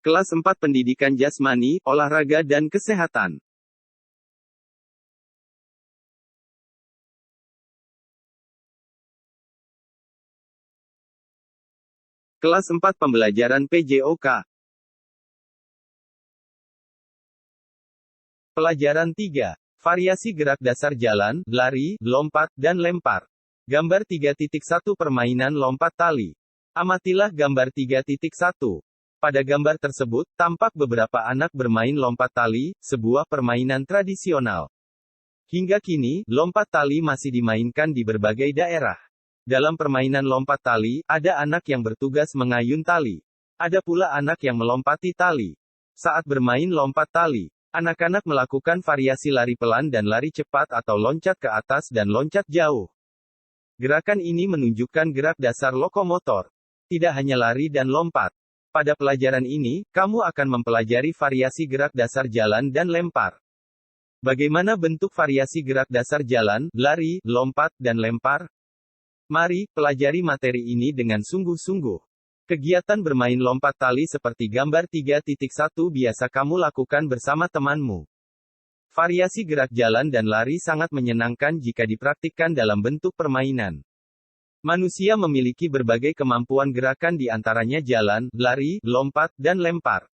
Kelas 4 Pendidikan Jasmani, Olahraga dan Kesehatan. Kelas 4 Pembelajaran PJOK. Pelajaran 3. Variasi gerak dasar jalan, lari, lompat, dan lempar. Gambar 3.1 Permainan lompat tali. Amatilah gambar 3.1. Pada gambar tersebut, tampak beberapa anak bermain lompat tali, sebuah permainan tradisional. Hingga kini, lompat tali masih dimainkan di berbagai daerah. Dalam permainan lompat tali, ada anak yang bertugas mengayun tali. Ada pula anak yang melompati tali. Saat bermain lompat tali, anak-anak melakukan variasi lari pelan dan lari cepat atau loncat ke atas dan loncat jauh. Gerakan ini menunjukkan gerak dasar lokomotor. Tidak hanya lari dan lompat. Pada pelajaran ini, kamu akan mempelajari variasi gerak dasar jalan dan lempar. Bagaimana bentuk variasi gerak dasar jalan, lari, lompat, dan lempar? Mari, pelajari materi ini dengan sungguh-sungguh. Kegiatan bermain lompat tali seperti gambar 3.1 biasa kamu lakukan bersama temanmu. Variasi gerak jalan dan lari sangat menyenangkan jika dipraktikkan dalam bentuk permainan. Manusia memiliki berbagai kemampuan gerakan di antaranya jalan, lari, lompat, dan lempar.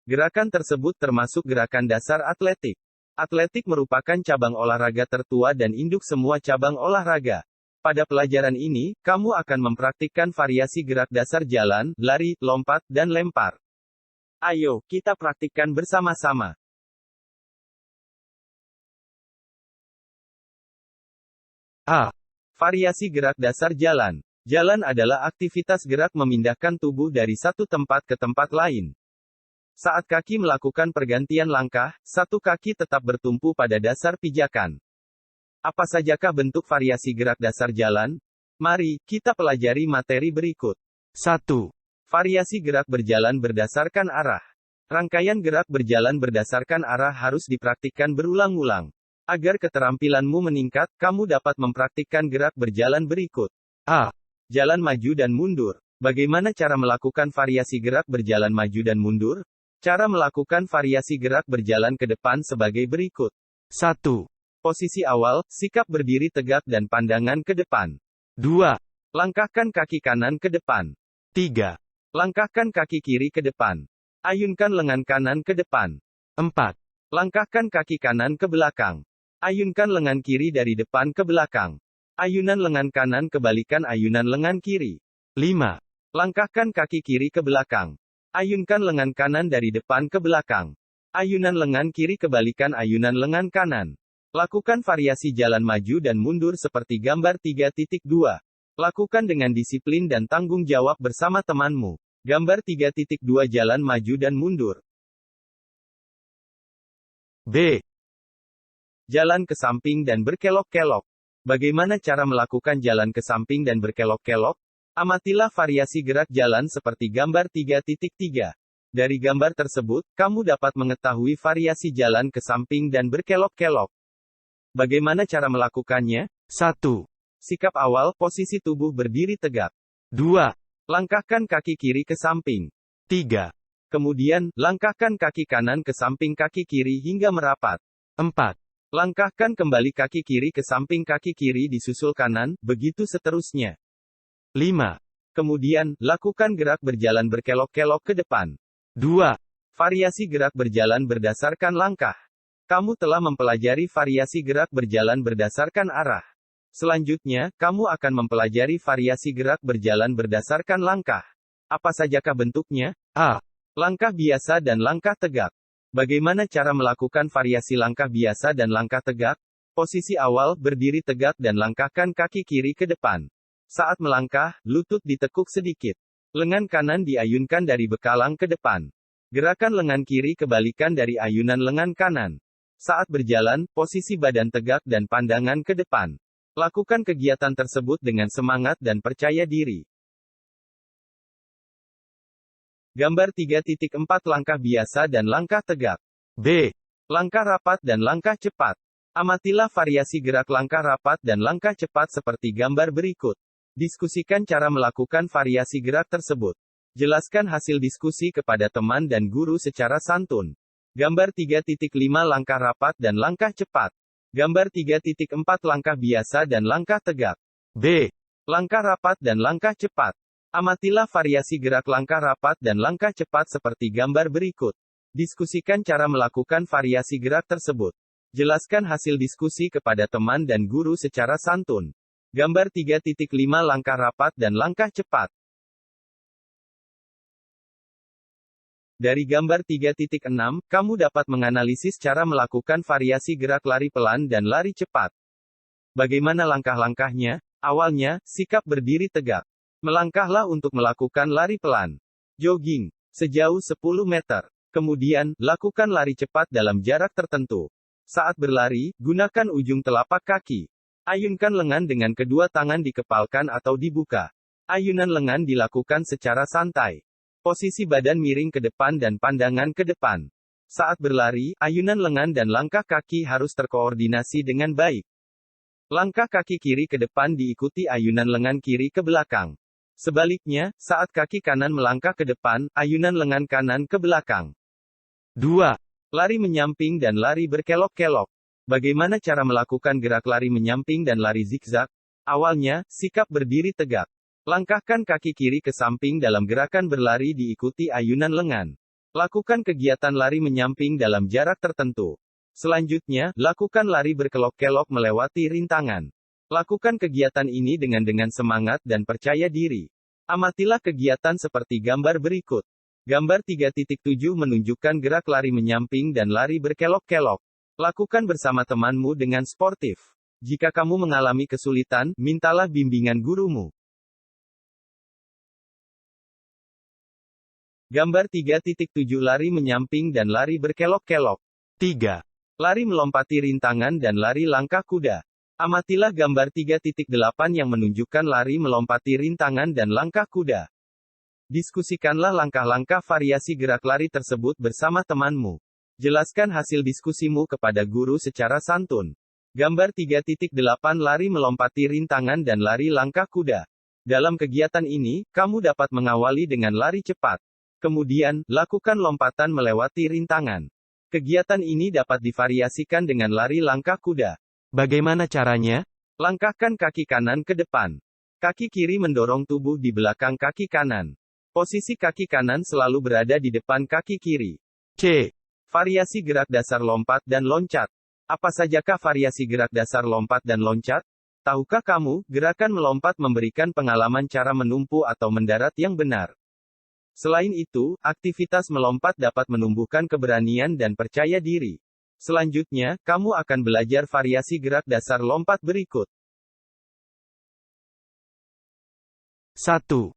Gerakan tersebut termasuk gerakan dasar atletik. Atletik merupakan cabang olahraga tertua dan induk semua cabang olahraga. Pada pelajaran ini, kamu akan mempraktikkan variasi gerak dasar jalan, lari, lompat, dan lempar. Ayo, kita praktikkan bersama-sama. A. Variasi gerak dasar jalan. Jalan adalah aktivitas gerak memindahkan tubuh dari satu tempat ke tempat lain. Saat kaki melakukan pergantian langkah, satu kaki tetap bertumpu pada dasar pijakan. Apa sajakah bentuk variasi gerak dasar jalan? Mari, kita pelajari materi berikut. 1. Variasi gerak berjalan berdasarkan arah. Rangkaian gerak berjalan berdasarkan arah harus dipraktikkan berulang-ulang. Agar keterampilanmu meningkat, kamu dapat mempraktikkan gerak berjalan berikut. A. Jalan maju dan mundur. Bagaimana cara melakukan variasi gerak berjalan maju dan mundur? Cara melakukan variasi gerak berjalan ke depan sebagai berikut. 1. Posisi awal, sikap berdiri tegak dan pandangan ke depan. 2. Langkahkan kaki kanan ke depan. 3. Langkahkan kaki kiri ke depan. Ayunkan lengan kanan ke depan. 4. Langkahkan kaki kanan ke belakang. Ayunkan lengan kiri dari depan ke belakang. Ayunan lengan kanan kebalikan ayunan lengan kiri. 5. Langkahkan kaki kiri ke belakang. Ayunkan lengan kanan dari depan ke belakang. Ayunan lengan kiri kebalikan ayunan lengan kanan. Lakukan variasi jalan maju dan mundur seperti gambar 3.2. Lakukan dengan disiplin dan tanggung jawab bersama temanmu. Gambar 3.2 Jalan maju dan mundur. B. Jalan ke samping dan berkelok-kelok. Bagaimana cara melakukan jalan ke samping dan berkelok-kelok? Amatilah variasi gerak jalan seperti gambar 3.3. Dari gambar tersebut, kamu dapat mengetahui variasi jalan ke samping dan berkelok-kelok. Bagaimana cara melakukannya? 1. Sikap awal, posisi tubuh berdiri tegak. 2. Langkahkan kaki kiri ke samping. 3. Kemudian, langkahkan kaki kanan ke samping kaki kiri hingga merapat. 4. Langkahkan kembali kaki kiri ke samping kaki kiri disusul kanan, begitu seterusnya. 5. Kemudian, lakukan gerak berjalan berkelok-kelok ke depan. 2. Variasi gerak berjalan berdasarkan langkah. Kamu telah mempelajari variasi gerak berjalan berdasarkan arah. Selanjutnya, kamu akan mempelajari variasi gerak berjalan berdasarkan langkah. Apa sajakah bentuknya? A. Langkah biasa dan langkah tegak. Bagaimana cara melakukan variasi langkah biasa dan langkah tegak? Posisi awal, berdiri tegak dan langkahkan kaki kiri ke depan. Saat melangkah, lutut ditekuk sedikit. Lengan kanan diayunkan dari bekalang ke depan. Gerakan lengan kiri kebalikan dari ayunan lengan kanan. Saat berjalan, posisi badan tegak dan pandangan ke depan. Lakukan kegiatan tersebut dengan semangat dan percaya diri. Gambar 3.4 Langkah biasa dan langkah tegak. B. Langkah rapat dan langkah cepat. Amatilah variasi gerak langkah rapat dan langkah cepat seperti gambar berikut. Diskusikan cara melakukan variasi gerak tersebut. Jelaskan hasil diskusi kepada teman dan guru secara santun. Gambar 3.5 langkah rapat dan langkah cepat. Gambar 3.4 langkah biasa dan langkah tegak. B. Langkah rapat dan langkah cepat. Amatilah variasi gerak langkah rapat dan langkah cepat seperti gambar berikut. Diskusikan cara melakukan variasi gerak tersebut. Jelaskan hasil diskusi kepada teman dan guru secara santun. Gambar 3.5 langkah rapat dan langkah cepat. Dari gambar 3.6, kamu dapat menganalisis cara melakukan variasi gerak lari pelan dan lari cepat. Bagaimana langkah-langkahnya? Awalnya, sikap berdiri tegak. Melangkahlah untuk melakukan lari pelan. Jogging, sejauh 10 meter. Kemudian, lakukan lari cepat dalam jarak tertentu. Saat berlari, gunakan ujung telapak kaki. Ayunkan lengan dengan kedua tangan dikepalkan atau dibuka. Ayunan lengan dilakukan secara santai. Posisi badan miring ke depan dan pandangan ke depan. Saat berlari, ayunan lengan dan langkah kaki harus terkoordinasi dengan baik. Langkah kaki kiri ke depan diikuti ayunan lengan kiri ke belakang. Sebaliknya, saat kaki kanan melangkah ke depan, ayunan lengan kanan ke belakang. 2. Lari menyamping dan lari berkelok-kelok. Bagaimana cara melakukan gerak lari menyamping dan lari zigzag? Awalnya, sikap berdiri tegak. Langkahkan kaki kiri ke samping dalam gerakan berlari diikuti ayunan lengan. Lakukan kegiatan lari menyamping dalam jarak tertentu. Selanjutnya, lakukan lari berkelok-kelok melewati rintangan. Lakukan kegiatan ini dengan semangat dan percaya diri. Amatilah kegiatan seperti gambar berikut. Gambar 3.7 menunjukkan gerak lari menyamping dan lari berkelok-kelok. Lakukan bersama temanmu dengan sportif. Jika kamu mengalami kesulitan, mintalah bimbingan gurumu. Gambar 3.7 lari menyamping dan lari berkelok-kelok. 3. Lari melompati rintangan dan lari langkah kuda. Amatilah gambar 3.8 yang menunjukkan lari melompati rintangan dan langkah kuda. Diskusikanlah langkah-langkah variasi gerak lari tersebut bersama temanmu. Jelaskan hasil diskusimu kepada guru secara santun. Gambar 3.8 lari melompati rintangan dan lari langkah kuda. Dalam kegiatan ini, kamu dapat mengawali dengan lari cepat. Kemudian, lakukan lompatan melewati rintangan. Kegiatan ini dapat divariasikan dengan lari langkah kuda. Bagaimana caranya? Langkahkan kaki kanan ke depan. Kaki kiri mendorong tubuh di belakang kaki kanan. Posisi kaki kanan selalu berada di depan kaki kiri. C. Variasi gerak dasar lompat dan loncat. Apa sajakah variasi gerak dasar lompat dan loncat? Tahukah kamu, gerakan melompat memberikan pengalaman cara menumpu atau mendarat yang benar. Selain itu, aktivitas melompat dapat menumbuhkan keberanian dan percaya diri. Selanjutnya, kamu akan belajar variasi gerak dasar lompat berikut. 1.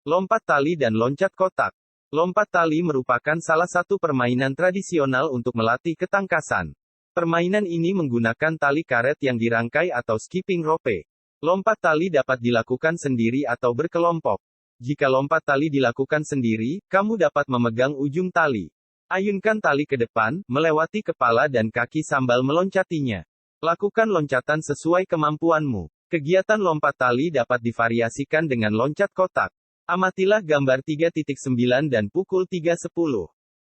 Lompat tali dan loncat kotak. Lompat tali merupakan salah satu permainan tradisional untuk melatih ketangkasan. Permainan ini menggunakan tali karet yang dirangkai atau skipping rope. Lompat tali dapat dilakukan sendiri atau berkelompok. Jika lompat tali dilakukan sendiri, kamu dapat memegang ujung tali. Ayunkan tali ke depan, melewati kepala dan kaki sambil meloncatinya. Lakukan loncatan sesuai kemampuanmu. Kegiatan lompat tali dapat divariasikan dengan loncat kotak. Amatilah gambar 3.9 dan pukul 3.10.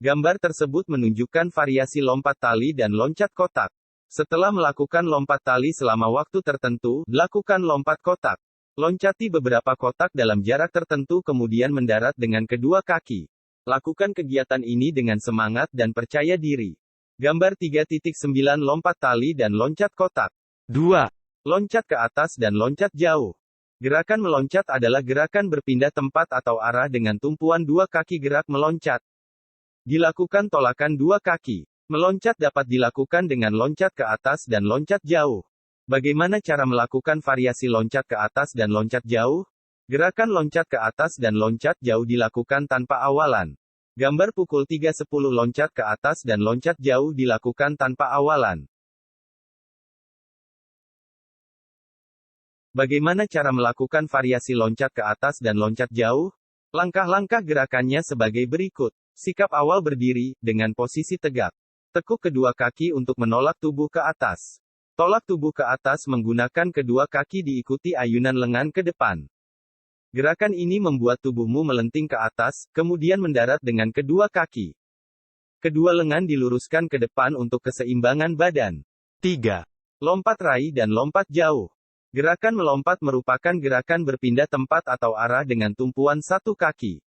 Gambar tersebut menunjukkan variasi lompat tali dan loncat kotak. Setelah melakukan lompat tali selama waktu tertentu, lakukan lompat kotak. Loncati beberapa kotak dalam jarak tertentu kemudian mendarat dengan kedua kaki. Lakukan kegiatan ini dengan semangat dan percaya diri. Gambar 3.9 lompat tali dan loncat kotak. 2. Loncat ke atas dan loncat jauh. Gerakan meloncat adalah gerakan berpindah tempat atau arah dengan tumpuan dua kaki gerak meloncat. Dilakukan tolakan dua kaki. Meloncat dapat dilakukan dengan loncat ke atas dan loncat jauh. Bagaimana cara melakukan variasi loncat ke atas dan loncat jauh? Gerakan loncat ke atas dan loncat jauh dilakukan tanpa awalan. Gambar pukul 3.10 loncat ke atas dan loncat jauh dilakukan tanpa awalan. Bagaimana cara melakukan variasi loncat ke atas dan loncat jauh? Langkah-langkah gerakannya sebagai berikut. Sikap awal berdiri, dengan posisi tegak. Tekuk kedua kaki untuk menolak tubuh ke atas. Tolak tubuh ke atas menggunakan kedua kaki diikuti ayunan lengan ke depan. Gerakan ini membuat tubuhmu melenting ke atas, kemudian mendarat dengan kedua kaki. Kedua lengan diluruskan ke depan untuk keseimbangan badan. 3. Lompat raih dan lompat jauh. Gerakan melompat merupakan gerakan berpindah tempat atau arah dengan tumpuan satu kaki.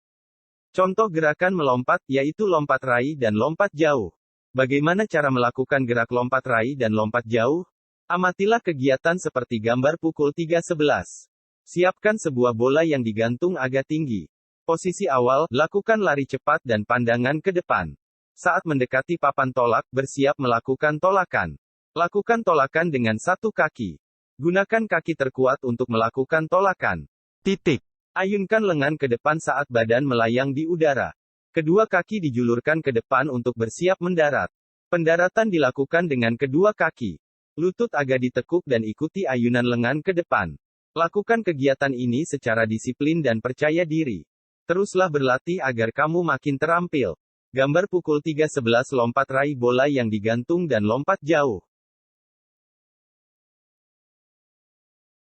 Contoh gerakan melompat, yaitu lompat raih dan lompat jauh. Bagaimana cara melakukan gerak lompat raih dan lompat jauh? Amatilah kegiatan seperti gambar pukul 3:11. Siapkan sebuah bola yang digantung agak tinggi. Posisi awal, lakukan lari cepat dan pandangan ke depan. Saat mendekati papan tolak, bersiap melakukan tolakan. Lakukan tolakan dengan satu kaki. Gunakan kaki terkuat untuk melakukan tolakan. Ayunkan lengan ke depan saat badan melayang di udara. Kedua kaki dijulurkan ke depan untuk bersiap mendarat. Pendaratan dilakukan dengan kedua kaki. Lutut agak ditekuk dan ikuti ayunan lengan ke depan. Lakukan kegiatan ini secara disiplin dan percaya diri. Teruslah berlatih agar kamu makin terampil. Gambar pukul 3:11 lompat raih bola yang digantung dan lompat jauh.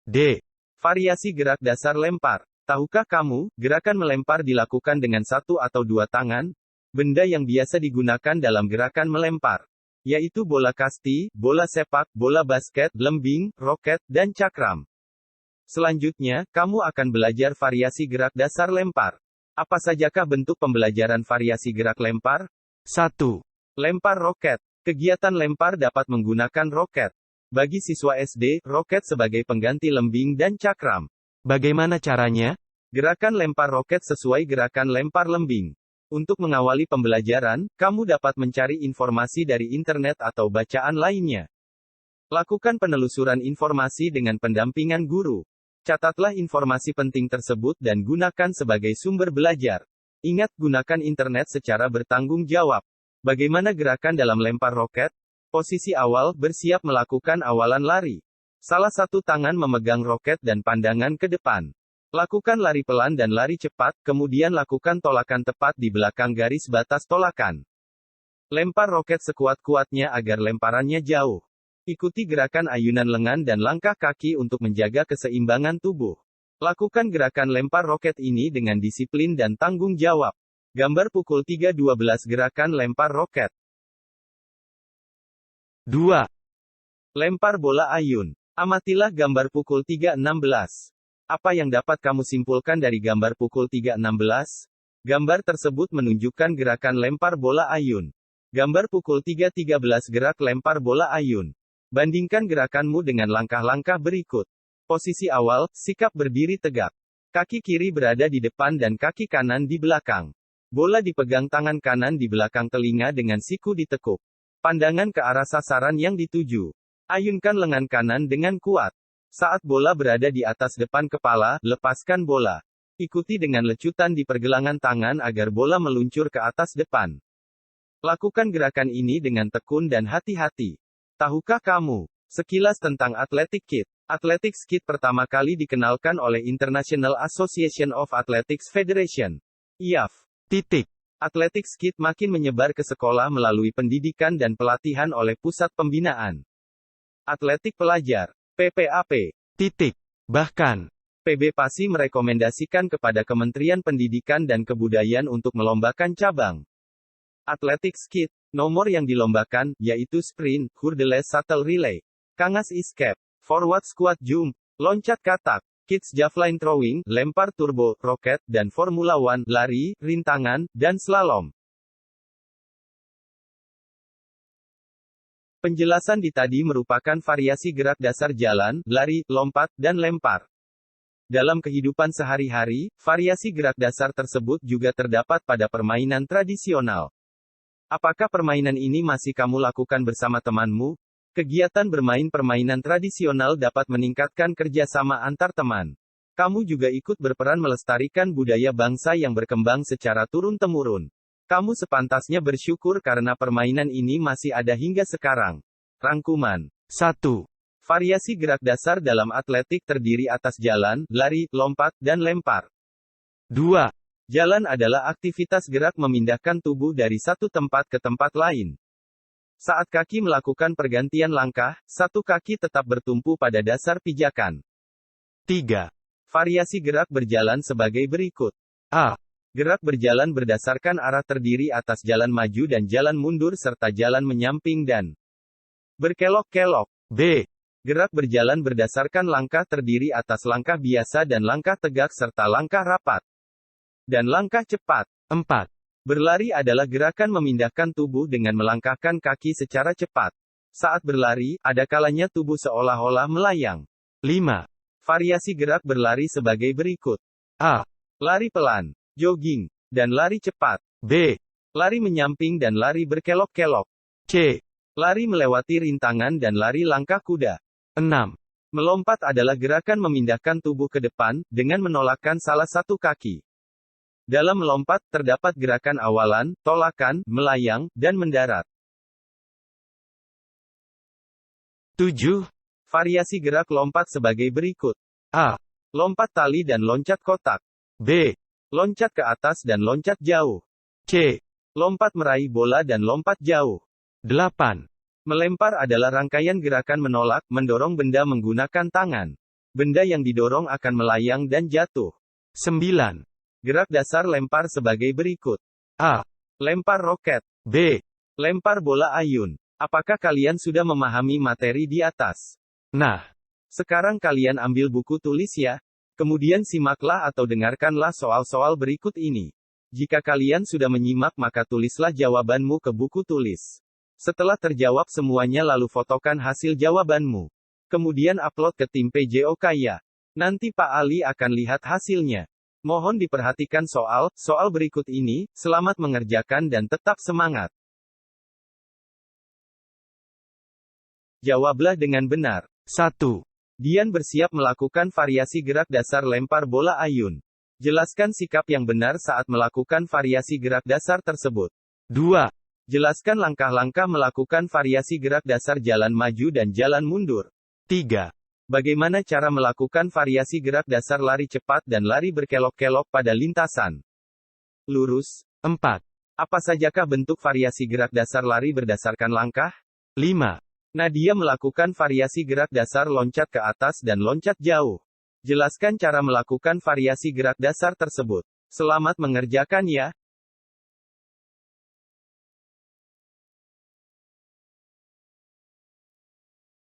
D. Variasi gerak dasar lempar. Tahukah kamu, gerakan melempar dilakukan dengan satu atau dua tangan? Benda yang biasa digunakan dalam gerakan melempar, yaitu bola kasti, bola sepak, bola basket, lembing, roket, dan cakram. Selanjutnya, kamu akan belajar variasi gerak dasar lempar. Apa sajakah bentuk pembelajaran variasi gerak lempar? 1. Lempar roket. Kegiatan lempar dapat menggunakan roket. Bagi siswa SD, roket sebagai pengganti lembing dan cakram. Bagaimana caranya? Gerakan lempar roket sesuai gerakan lempar lembing. Untuk mengawali pembelajaran, kamu dapat mencari informasi dari internet atau bacaan lainnya. Lakukan penelusuran informasi dengan pendampingan guru. Catatlah informasi penting tersebut dan gunakan sebagai sumber belajar. Ingat, gunakan internet secara bertanggung jawab. Bagaimana gerakan dalam lempar roket? Posisi awal, bersiap melakukan awalan lari. Salah satu tangan memegang roket dan pandangan ke depan. Lakukan lari pelan dan lari cepat, kemudian lakukan tolakan tepat di belakang garis batas tolakan. Lempar roket sekuat-kuatnya agar lemparannya jauh. Ikuti gerakan ayunan lengan dan langkah kaki untuk menjaga keseimbangan tubuh. Lakukan gerakan lempar roket ini dengan disiplin dan tanggung jawab. Gambar pukul 3:12 gerakan lempar roket. 2. Lempar bola ayun. Amatilah gambar pukul 3:16. Apa yang dapat kamu simpulkan dari gambar pukul 3:16? Gambar tersebut menunjukkan gerakan lempar bola ayun. Gambar pukul 3:13 gerak lempar bola ayun. Bandingkan gerakanmu dengan langkah-langkah berikut. Posisi awal, sikap berdiri tegak. Kaki kiri berada di depan dan kaki kanan di belakang. Bola dipegang tangan kanan di belakang telinga dengan siku ditekuk. Pandangan ke arah sasaran yang dituju. Ayunkan lengan kanan dengan kuat. Saat bola berada di atas depan kepala, lepaskan bola. Ikuti dengan lecutan di pergelangan tangan agar bola meluncur ke atas depan. Lakukan gerakan ini dengan tekun dan hati-hati. Tahukah kamu sekilas tentang Athletic Kit? Athletics Kit pertama kali dikenalkan oleh International Association of Athletics Federation. IAF. Athletics Kit makin menyebar ke sekolah melalui pendidikan dan pelatihan oleh pusat pembinaan atletik pelajar, PPAP. Bahkan, PB PASI merekomendasikan kepada Kementerian Pendidikan dan Kebudayaan untuk melombakan cabang Athletics Kit. Nomor yang dilombakan, yaitu sprint, hurdle shuttle relay, kangas escape, forward squat jump, loncat katak, kids javelin throwing, lempar turbo, roket, dan Formula One, lari, rintangan, dan slalom. Penjelasan di tadi merupakan variasi gerak dasar jalan, lari, lompat, dan lempar. Dalam kehidupan sehari-hari, variasi gerak dasar tersebut juga terdapat pada permainan tradisional. Apakah permainan ini masih kamu lakukan bersama temanmu? Kegiatan bermain permainan tradisional dapat meningkatkan kerjasama antar teman. Kamu juga ikut berperan melestarikan budaya bangsa yang berkembang secara turun-temurun. Kamu sepantasnya bersyukur karena permainan ini masih ada hingga sekarang. Rangkuman 1. Variasi gerak dasar dalam atletik terdiri atas jalan, lari, lompat, dan lempar. 2. Jalan adalah aktivitas gerak memindahkan tubuh dari satu tempat ke tempat lain. Saat kaki melakukan pergantian langkah, satu kaki tetap bertumpu pada dasar pijakan. 3. Variasi gerak berjalan sebagai berikut. A. Gerak berjalan berdasarkan arah terdiri atas jalan maju dan jalan mundur serta jalan menyamping dan berkelok-kelok. B. Gerak berjalan berdasarkan langkah terdiri atas langkah biasa dan langkah tegak serta langkah rapat. Dan langkah cepat. 4. Berlari adalah gerakan memindahkan tubuh dengan melangkahkan kaki secara cepat. Saat berlari, ada kalanya tubuh seolah-olah melayang. 5. Variasi gerak berlari sebagai berikut. A. Lari pelan, jogging, dan lari cepat. B. Lari menyamping dan lari berkelok-kelok. C. Lari melewati rintangan dan lari langkah kuda. 6. Melompat adalah gerakan memindahkan tubuh ke depan, dengan menolakkan salah satu kaki. Dalam melompat, terdapat gerakan awalan, tolakan, melayang, dan mendarat. 7. Variasi gerak lompat sebagai berikut. A. Lompat tali dan loncat kotak. B. Loncat ke atas dan loncat jauh. C. Lompat meraih bola dan lompat jauh. 8. Melempar adalah rangkaian gerakan menolak, mendorong benda menggunakan tangan. Benda yang didorong akan melayang dan jatuh. 9. Gerak dasar lempar sebagai berikut. A. Lempar roket. B. Lempar bola ayun. Apakah kalian sudah memahami materi di atas? Nah, Sekarang kalian ambil buku tulis ya. Kemudian simaklah atau dengarkanlah soal-soal berikut ini. Jika kalian sudah menyimak maka tulislah jawabanmu ke buku tulis. Setelah terjawab semuanya lalu fotokan hasil jawabanmu. Kemudian upload ke tim PJOK ya. Nanti Pak Ali akan lihat hasilnya. Mohon diperhatikan soal berikut ini. Selamat mengerjakan dan tetap semangat. Jawablah dengan benar. 1. Dian bersiap melakukan variasi gerak dasar lempar bola ayun. Jelaskan sikap yang benar saat melakukan variasi gerak dasar tersebut. 2. Jelaskan langkah-langkah melakukan variasi gerak dasar jalan maju dan jalan mundur. 3. Bagaimana cara melakukan variasi gerak dasar lari cepat dan lari berkelok-kelok pada lintasan lurus? 4. Apa sajakah bentuk variasi gerak dasar lari berdasarkan langkah? 5. Nadia melakukan variasi gerak dasar loncat ke atas dan loncat jauh. Jelaskan cara melakukan variasi gerak dasar tersebut. Selamat mengerjakan ya.